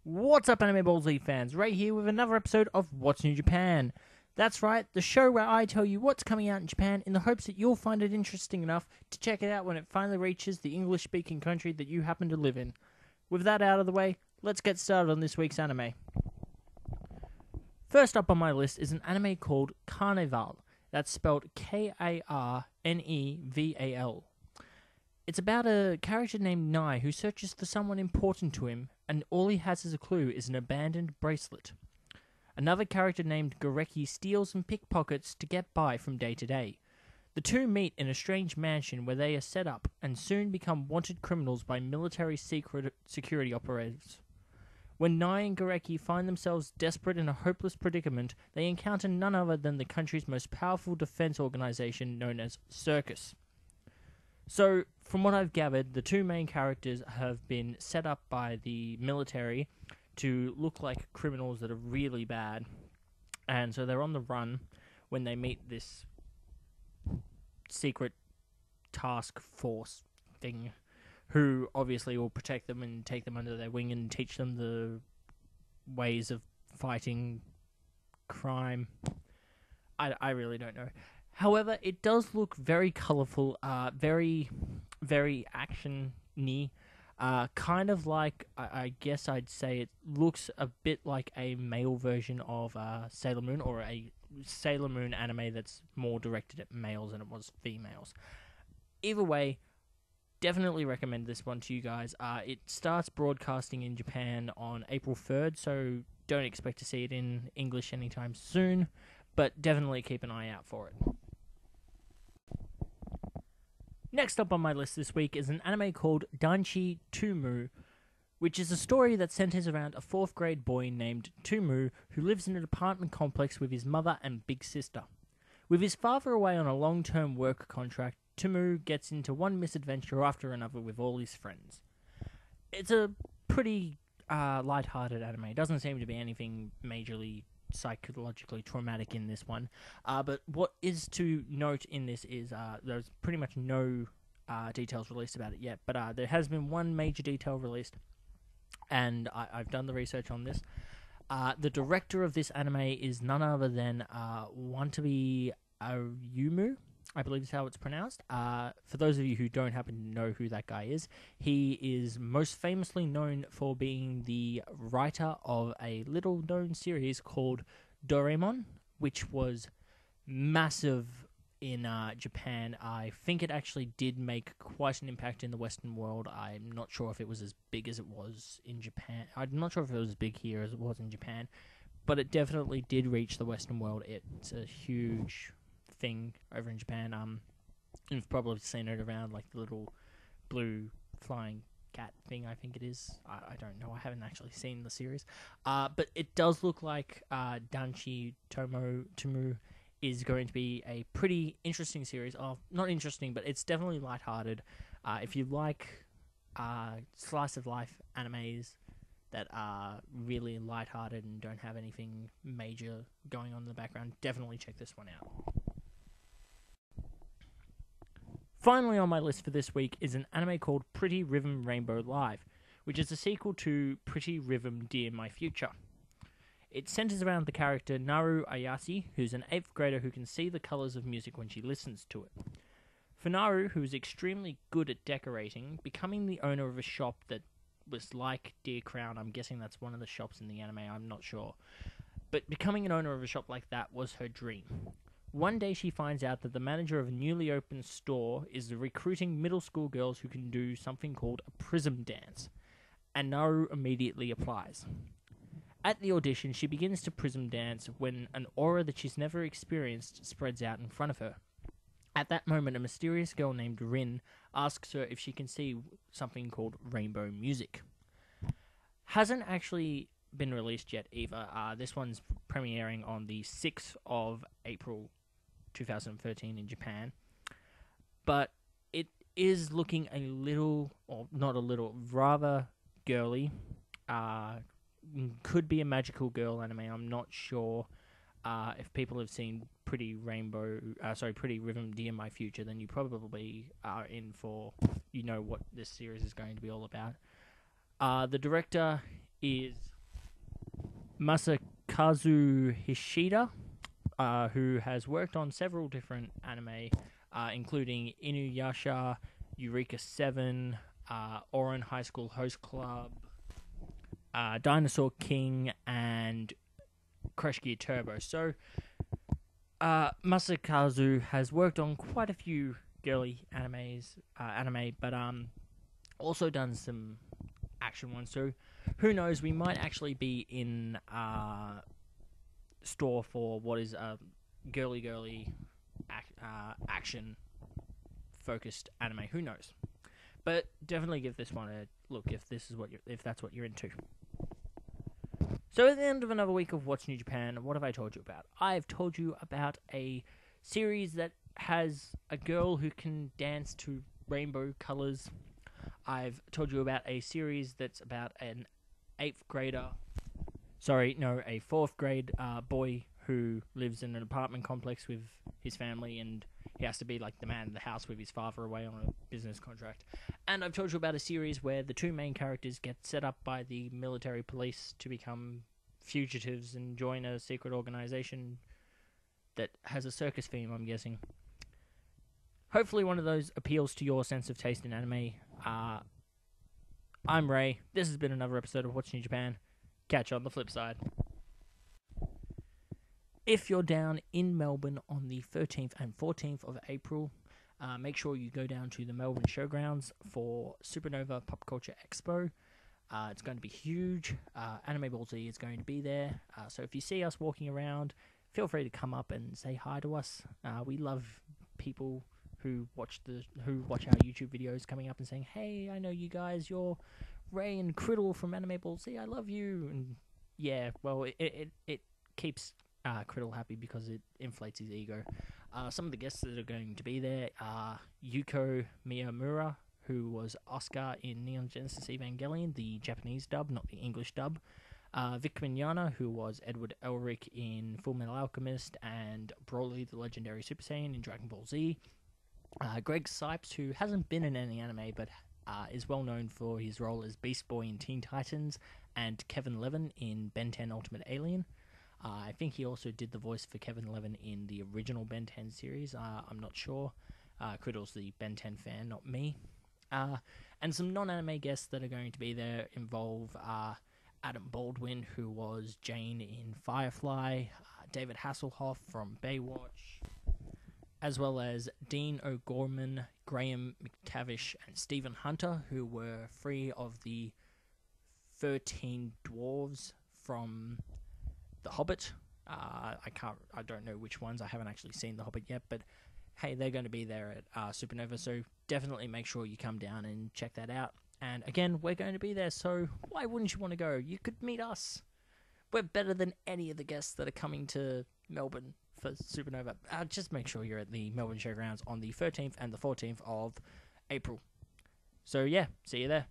What's up, AnimeBallZ fans? Ray here with another episode of What's New Japan. That's right, the show where I tell you what's coming out in Japan in the hopes that you'll find it interesting enough to check it out when it finally reaches the English-speaking country that you happen to live in. With that out of the way, let's get started on this week's anime. First up on my list is an anime called Carnival. That's spelled Karneval. It's about a character named Nai who searches for someone important to him, and all he has as a clue is an abandoned bracelet. Another character named Goreki steals and pickpockets to get by from day to day. The two meet in a strange mansion where they are set up and soon become wanted criminals by military security operatives. When Nai and Goreki find themselves desperate in a hopeless predicament, they encounter none other than the country's most powerful defense organization known as Circus. So, from what I've gathered, the two main characters have been set up by the military to look like criminals that are really bad. And so they're on the run when they meet this secret task force thing, who obviously will protect them and take them under their wing and teach them the ways of fighting crime. I really don't know. However, it does look very colourful, very, very action-y. Kind of like, I guess I'd say it looks a bit like a male version of Sailor Moon, or a Sailor Moon anime that's more directed at males than it was females. Either way, definitely recommend this one to you guys. It starts broadcasting in Japan on April 3rd, so don't expect to see it in English anytime soon, but definitely keep an eye out for it. Next up on my list this week is an anime called Danshi Tumu, which is a story that centers around a 4th grade boy named Tumu who lives in an apartment complex with his mother and big sister. With his father away on a long-term work contract, Tumu gets into one misadventure after another with all his friends. It's a pretty light-hearted anime. It doesn't seem to be anything majorly psychologically traumatic in this one, but what is to note in this is there's pretty much no details released about it yet, but there has been one major detail released, and I've done the research on this. The director of this anime is none other than Watabe Ayumu, I believe is how it's pronounced. For those of you who don't happen to know who that guy is, he is most famously known for being the writer of a little-known series called Doraemon, which was massive in Japan. I think it actually did make quite an impact in the Western world. I'm not sure if it was as big as it was in Japan. I'm not sure if it was as big here as it was in Japan, but it definitely did reach the Western world. It's a huge thing over in Japan. You've probably seen it around, like the little blue flying cat thing, I think it is. I don't know, I haven't actually seen the series. But it does look like Danshi Tumu is going to be a pretty interesting series. Not interesting, but it's definitely lighthearted. If you like slice of life animes that are really lighthearted and don't have anything major going on in the background, definitely check this one out. Finally on my list for this week is an anime called Pretty Rhythm Rainbow Live, which is a sequel to Pretty Rhythm Dear My Future. It centers around the character Naru Ayase, who's an 8th grader who can see the colors of music when she listens to it. For Naru, who is extremely good at decorating, becoming the owner of a shop that was like Dear Crown, I'm guessing that's one of the shops in the anime, I'm not sure, but becoming an owner of a shop like that was her dream. One day she finds out that the manager of a newly opened store is recruiting middle school girls who can do something called a prism dance, and Naru immediately applies. At the audition, she begins to prism dance when an aura that she's never experienced spreads out in front of her. At that moment, a mysterious girl named Rin asks her if she can see something called rainbow music. Hasn't actually been released yet either. This one's premiering on the 6th of April 2013 in Japan, but it is looking a little, or not a little, rather girly. Could be a magical girl anime. I'm not sure. If people have seen Pretty Rhythm Dear My Future, then you probably are in for, you know what this series is going to be all about. The director is Masakazu Hishida, who has worked on several different anime, including Inuyasha, Eureka 7, Oran High School Host Club, Dinosaur King, and Crush Gear Turbo. So, Masakazu has worked on quite a few girly anime, but also done some action ones. So, who knows? We might actually be in store for what is a girly action focused anime. Who knows? But definitely give this one a look if that's what you're into. So at the end of another week of What's New Japan, what have I told you about? I've told you about a series that has a girl who can dance to rainbow colors. I've told you about a series that's about a fourth grade boy who lives in an apartment complex with his family, and he has to be like the man in the house with his father away on a business contract. And I've told you about a series where the two main characters get set up by the military police to become fugitives and join a secret organization that has a circus theme, I'm guessing. Hopefully one of those appeals to your sense of taste in anime. I'm Ray. This has been another episode of What's New Japan. Catch you on the flip side. If you're down in Melbourne on the 13th and 14th of April, make sure you go down to the Melbourne Showgrounds for Supernova Pop Culture Expo. It's going to be huge. AnimeBallZ is going to be there. So if you see us walking around, feel free to come up and say hi to us. We love people who watch our YouTube videos coming up and saying, "Hey, I know you guys. You're Ray and Criddle from AnimeBallZ. I love you." And yeah, well, it keeps Criddle happy because it inflates his ego. Some of the guests that are going to be there are Yuko Miyamura, who was Oscar in Neon Genesis Evangelion, the Japanese dub, not the English dub. Vic Mignogna, who was Edward Elric in Fullmetal Alchemist, and Broly, the legendary Super Saiyan in Dragon Ball Z. Greg Sipes, who hasn't been in any anime, but is well known for his role as Beast Boy in Teen Titans, and Kevin Levin in Ben 10 Ultimate Alien. I think he also did the voice for Kevin Levin in the original Ben 10 series. I'm not sure. Criddle's the Ben 10 fan, not me. And some non-anime guests that are going to be there involve Adam Baldwin, who was Jane in Firefly, David Hasselhoff from Baywatch, as well as Dean O'Gorman, Graham McTavish, and Stephen Hunter, who were 3 of the 13 dwarves from The Hobbit. I don't know which ones. I haven't actually seen The Hobbit yet, but hey, they're going to be there at Supernova, so definitely make sure you come down and check that out. And again, we're going to be there, so why wouldn't you want to go? You could meet us. We're better than any of the guests that are coming to Melbourne for Supernova. Just make sure you're at the Melbourne Showgrounds on the 13th and the 14th of April. So yeah, see you there.